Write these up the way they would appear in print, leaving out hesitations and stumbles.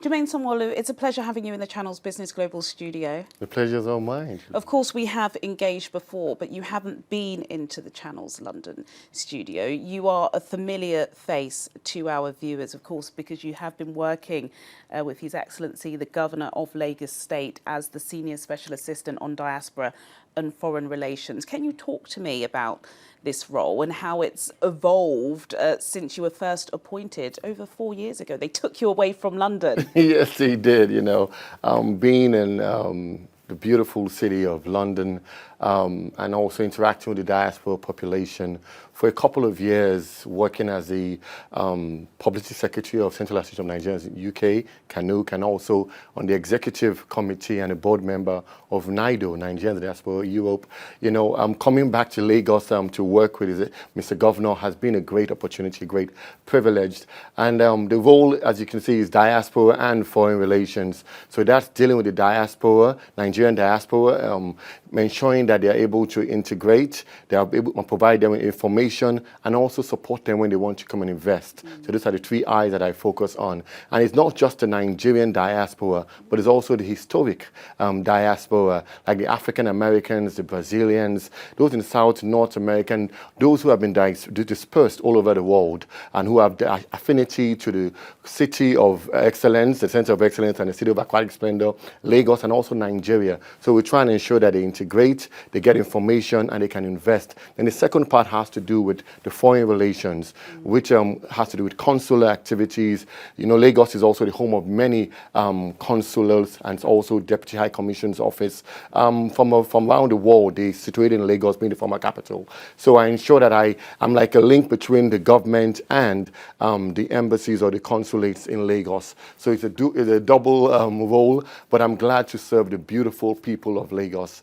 Jermaine Sanwo-Olu, it's a pleasure having you in the Channel's Business Global studio. The pleasure's all mine. Of course, we have engaged before, but you haven't been into the Channel's London studio. You are a familiar face to our viewers, of course, because you have been working with His Excellency, the Governor of Lagos State, as the Senior Special Assistant on Diaspora and Foreign Relations. Can you talk to me about this role and how it's evolved since you were first appointed over 4 years ago? They took you away from London. Yes, they did, being in the beautiful city of London and also interacting with the diaspora population for a couple of years, working as the Publicity Secretary of Central Association of Nigerians in UK, CANUC, and also on the Executive Committee and a board member of NIDO, Nigerian In Diaspora Europe. Coming back to Lagos to work with Mr. Governor has been a great opportunity, great privilege. And the role, as you can see, is diaspora and foreign relations. So that's dealing with the diaspora, Nigerian diaspora, ensuring that they are able to integrate, they are able to provide them with information, and also support them when they want to come and invest. So those are the 3 I's that I focus on. And it's not just the Nigerian diaspora, but it's also the historic diaspora, like the African Americans, the Brazilians, those in South, North American, those who have been dispersed all over the world and who have the affinity to the city of excellence, the center of excellence, and the city of aquatic splendor, Lagos, and also Nigeria. So we're trying to ensure that they integrate, they get information, and they can invest. And the second part has to do with the foreign relations, which has to do with consular activities. Lagos is also the home of many consulars and also Deputy High Commission's office from around the world. They situated in Lagos, being the former capital. So I ensure that I'm like a link between the government and the embassies or the consulates in Lagos. So it's a double role, but I'm glad to serve the beautiful people of Lagos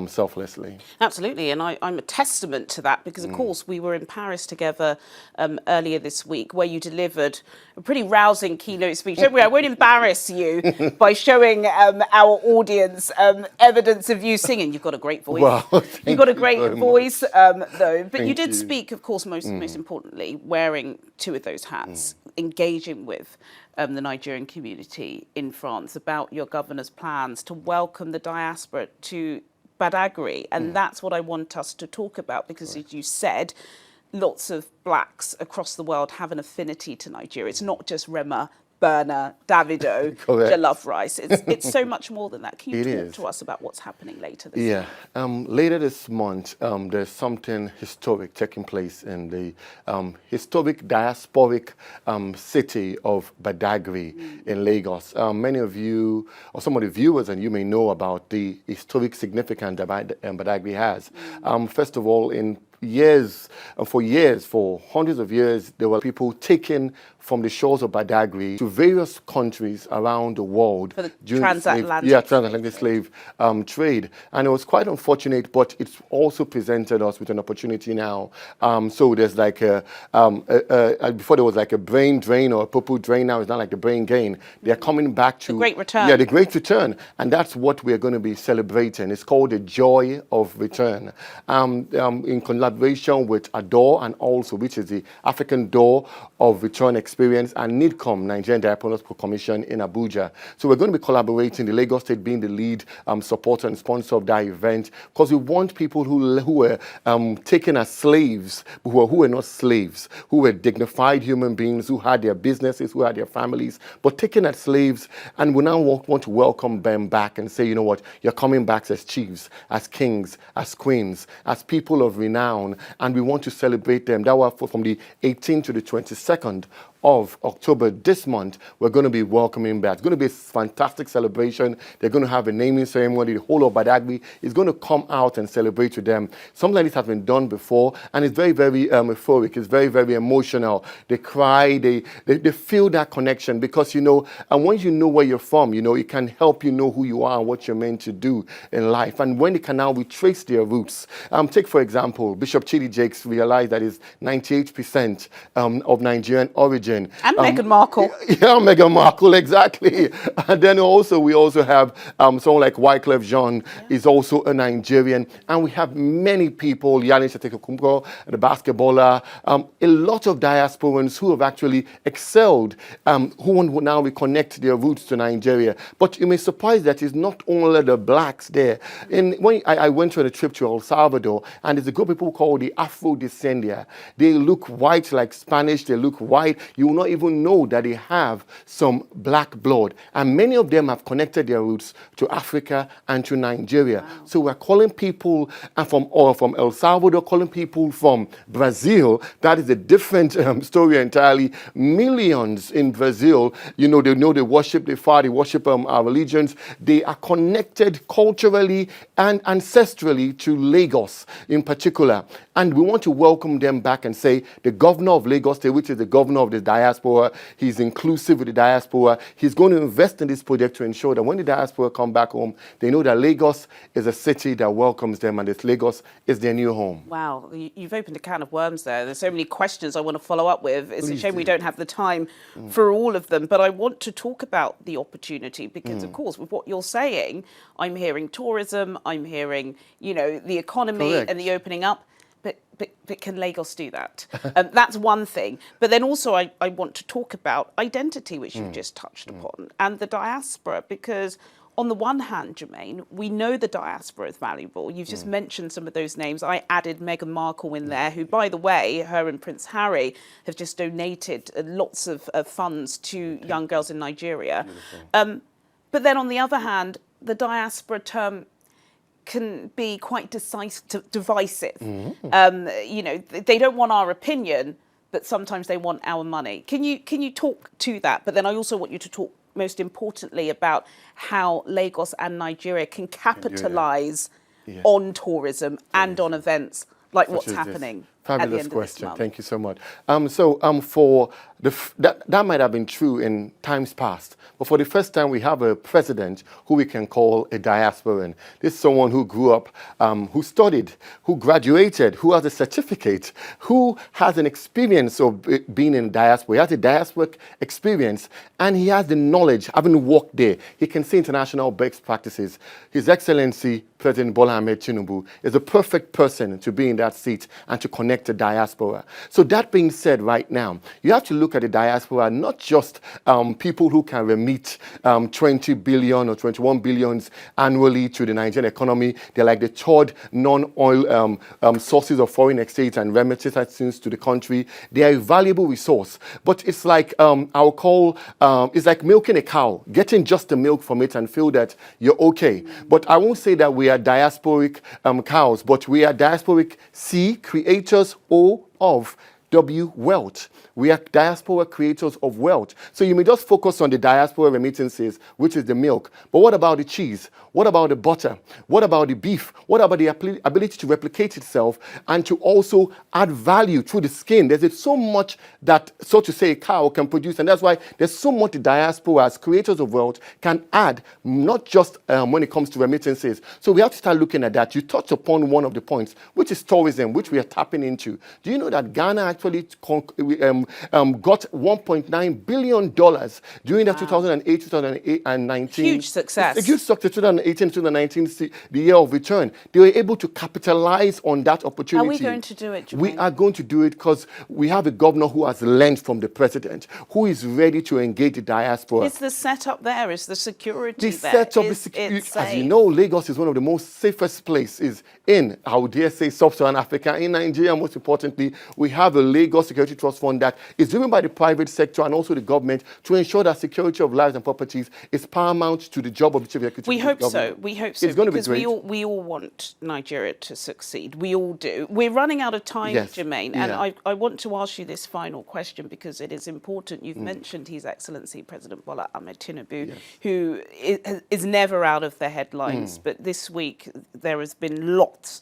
selflessly. Absolutely, and I'm a testament to that because, of course, we were in Paris together earlier this week where you delivered a pretty rousing keynote speech. Don't worry, I won't embarrass you by showing our audience evidence of you singing. You've got a great voice. Wow, You've got a great voice, though. But you did you. speak, of course, most importantly, wearing 2 of those hats, engaging with the Nigerian community in France about your governor's plans to welcome the diaspora to Badagry. And that's what I want us to talk about because, as you said, lots of blacks across the world have an affinity to Nigeria. It's not just Rema, Burner, Davido, jollof rice. It's so much more than that. Can you talk to us about what's happening later this month? Yeah, later this month, there's something historic taking place in the historic diasporic city of Badagry in Lagos. Many of you, or some of the viewers, and you may know about the historic significance that Badagry has. First of all, for hundreds of years, there were people taken from the shores of Badagry to various countries around the world. For the transatlantic slave trade. And it was quite unfortunate, but it's also presented us with an opportunity now. So there's like before there was like a brain drain or a purple drain, now it's not like the brain gain. They're coming back to... The Great Return. Yeah, the Great Return. And that's what we're going to be celebrating. It's called the Joy of Return. In collaboration with ADOR and also, which is the African Door of Return Experience, and NIDCOM, Nigerian In Diaspora Commission in Abuja. So we're going to be collaborating, the Lagos State being the lead supporter and sponsor of that event, because we want people who were taken as slaves, who were not slaves, who were dignified human beings, who had their businesses, who had their families, but taken as slaves, and we now want to welcome them back and say, you know what, you're coming back as chiefs, as kings, as queens, as people of renown, and we want to celebrate them. That was from the 18th to the 22nd of October this month. We're going to be welcoming back. It's going to be a fantastic celebration. They're going to have a naming ceremony. The whole of Badagry is going to come out and celebrate with them. Something like this has been done before, and it's very, very euphoric. It's very, very emotional. They cry. They feel that connection because, and once you know where you're from, it can help you know who you are and what you're meant to do in life. And when they can now retrace their roots. Take, for example, Bishop Chidi Jakes realized that he's 98% of Nigerian origin imagine. And Meghan Markle. Yeah, Meghan Markle, exactly. And then we also have someone like Wyclef Jean is also a Nigerian. And we have many people, Yanis Atekokumbo, the basketballer, a lot of diasporans who have actually excelled, who want to now reconnect their roots to Nigeria. But you may be surprised that it's not only the blacks there. When I went on a trip to El Salvador, and there's a group of people called the Afro-Descendia. They look white like Spanish, they look white. You will not even know that they have some black blood. And many of them have connected their roots to Africa and to Nigeria. Wow. So we're calling people from El Salvador, calling people from Brazil. That is a different story entirely. Millions in Brazil, they worship the Father, they worship our religions. They are connected culturally and ancestrally to Lagos in particular. And we want to welcome them back and say the governor of Lagos State, which is the governor of the diaspora, he's inclusive with the diaspora. He's going to invest in this project to ensure that when the diaspora come back home, they know that Lagos is a city that welcomes them and that Lagos is their new home. Wow, you've opened a can of worms there. There's so many questions I want to follow up with. It's a shame we don't have the time for all of them, but I want to talk about the opportunity because, of course, with what you're saying, I'm hearing tourism, I'm hearing, the economy and the opening up. But can Lagos do that? That's one thing. But then also I want to talk about identity, which you've just touched upon, and the diaspora, because on the one hand, Jermaine, we know the diaspora is valuable. You've just mentioned some of those names. I added Meghan Markle in there, who, by the way, her and Prince Harry have just donated lots of funds to young girls in Nigeria. But then on the other hand, the diaspora term can be quite divisive. They don't want our opinion, but sometimes they want our money. Can you talk to that? But then I also want you to talk, most importantly, about how Lagos and Nigeria can capitalize on tourism and on events like what's happening. Fabulous question. Thank you so much. For that might have been true in times past, but for the first time, we have a president who we can call a diasporan. This is someone who grew up, who studied, who graduated, who has a certificate, who has an experience of being in diaspora. He has a diasporic experience, and he has the knowledge, having worked there. He can see international best practices. His Excellency, President Bola Ahmed Tinubu, is the perfect person to be in that seat and to connect the diaspora. So that being said, right now, you have to look at the diaspora, not just people who can remit 20 billion or 21 billions annually to the Nigerian economy. They're like the third non-oil sources of foreign exchange and remittances to the country. They are a valuable resource, but it's like I'll call it's like milking a cow, getting just the milk from it and feel that you're okay. But I won't say that we are diasporic cows, but we are diasporic C, creators of W, wealth. We are diaspora creators of wealth. So you may just focus on the diaspora remittances, which is the milk. But what about the cheese? What about the butter? What about the beef? What about the ability to replicate itself and to also add value through the skin? There's so much that, so to say, a cow can produce. And that's why there's so much the diaspora as creators of wealth can add, not just when it comes to remittances. So we have to start looking at that. You touched upon one of the points, which is tourism, which we are tapping into. Do you know that Ghana actually got $1.9 billion during the 2008, 2008 and 19. Huge success. A huge success, 2018, 2019, the year of return. They were able to capitalize on that opportunity. Are we going to do it, Jermaine? We are going to do it because we have a governor who has learned from the president, who is ready to engage the diaspora. Is the setup there? Is the security the there? Setup is as you know, Lagos is one of the most safest places in, I would dare say, sub-Saharan Africa. In Nigeria, most importantly, we have a Lagos Security Trust Fund that is driven by the private sector and also the government to ensure that security of lives and properties is paramount to the job of the chief executive. We hope so. We hope so. It's going to be because great. we all want Nigeria to succeed. We all do. We're running out of time, Jermaine, and I want to ask you this final question because it is important. You've mentioned His Excellency President Bola Ahmed Tinubu, who is never out of the headlines. But this week there has been lots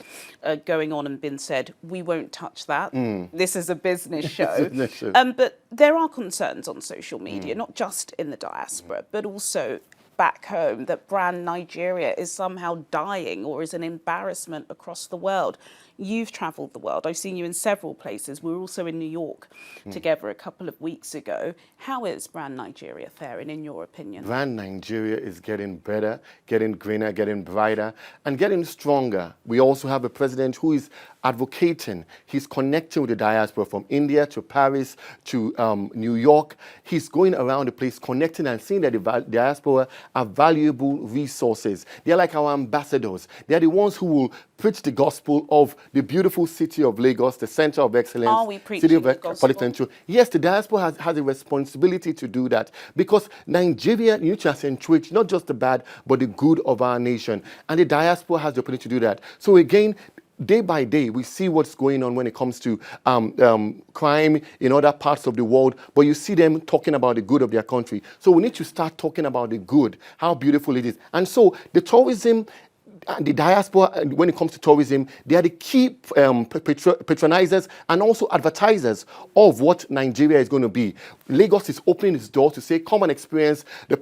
going on and been said. We won't touch that. This is a business show. But there are concerns on social media, not just in the diaspora, but also back home, that brand Nigeria is somehow dying or is an embarrassment across the world. You've travelled the world. I've seen you in several places. We were also in New York together a couple of weeks ago. How is Brand Nigeria faring, in your opinion? Brand Nigeria is getting better, getting greener, getting brighter, and getting stronger. We also have a president who is advocating. He's connecting with the diaspora from India to Paris to New York. He's going around the place connecting and seeing that the diaspora are valuable resources. They're like our ambassadors. They're the ones who will preach the gospel of the beautiful city of Lagos, the center of excellence. Are we preaching the gospel? Yes, the diaspora has a responsibility to do that, because Nigeria needs to accentuate not just the bad, but the good of our nation. And the diaspora has the opportunity to do that. So again, day by day, we see what's going on when it comes to crime in other parts of the world, but you see them talking about the good of their country. So we need to start talking about the good, how beautiful it is. And so the tourism, the diaspora, when it comes to tourism, they are the key patronizers and also advertisers of what Nigeria is going to be. Lagos is opening its door to say, come and experience the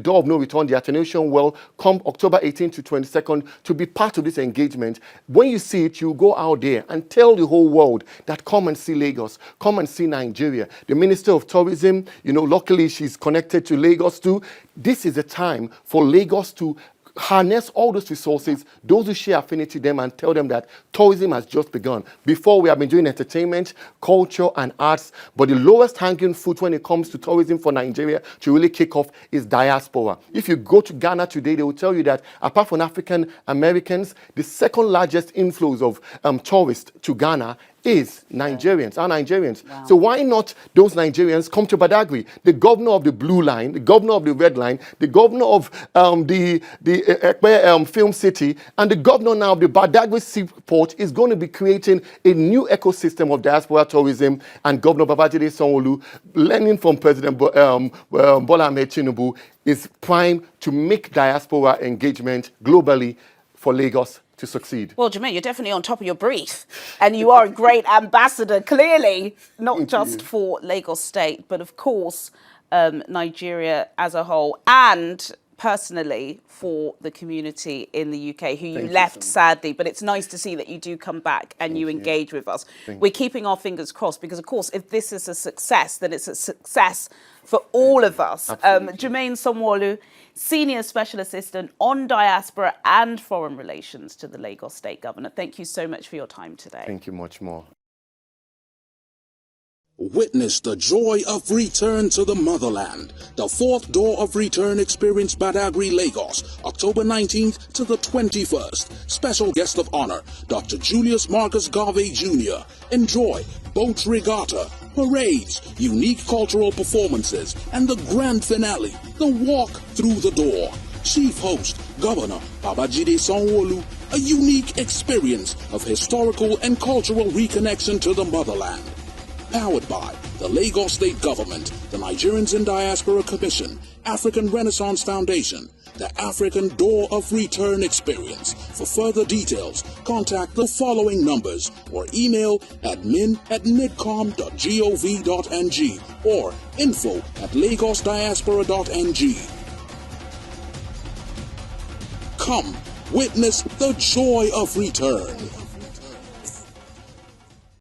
door of no return, the attenuation well, come October 18th to 22nd to be part of this engagement. When you see it, you go out there and tell the whole world that come and see Lagos, come and see Nigeria. The Minister of Tourism, luckily she's connected to Lagos too. This is a time for Lagos to harness all those resources, those who share affinity to them, and tell them that tourism has just begun. Before, we have been doing entertainment, culture, and arts, but the lowest hanging fruit when it comes to tourism for Nigeria to really kick off is diaspora. If you go to Ghana today, they will tell you that apart from African Americans, the second largest inflows of tourists to Ghana is Nigerians, our Nigerians. Wow. So why not those Nigerians come to Badagry? The governor of the Blue Line, the governor of the Red Line, the governor of the Ekpe Film City, and the governor now of the Badagry Seaport is going to be creating a new ecosystem of diaspora tourism. And Governor Babajide Sanwo-Olu, learning from President Bola Ahmed Tinubu, is primed to make diaspora engagement globally for Lagos to succeed. Well, Jermaine, you're definitely on top of your brief, and you are a great ambassador, clearly, not just for Lagos State, but of course, Nigeria as a whole, and personally for the community in the UK who you left sadly, but it's nice to see that you do come back and you engage with us. We're keeping our fingers crossed, because of course, if this is a success, then it's a success for all of us. Jermaine Sanwo-Olu, Senior Special Assistant on Diaspora and Foreign Relations to the Lagos State Governor. Thank you so much for your time today. Thank you much more. Witness the joy of return to the motherland. The fourth Door of Return Experience, Badagry, Lagos, October 19th to the 21st. Special guest of honor, Dr. Julius Marcus Garvey Jr. Enjoy boat regatta, parades, unique cultural performances, and the grand finale, the walk through the door. Chief host, Governor Babajide Sanwo-Olu. A unique experience of historical and cultural reconnection to the motherland. Powered by the Lagos State Government, the Nigerians In Diaspora Commission, African Renaissance Foundation, the African Door of Return Experience. For further details, contact the following numbers or email admin@nidcom.gov.ng or info@lagosdiaspora.ng. Come, witness the joy of return.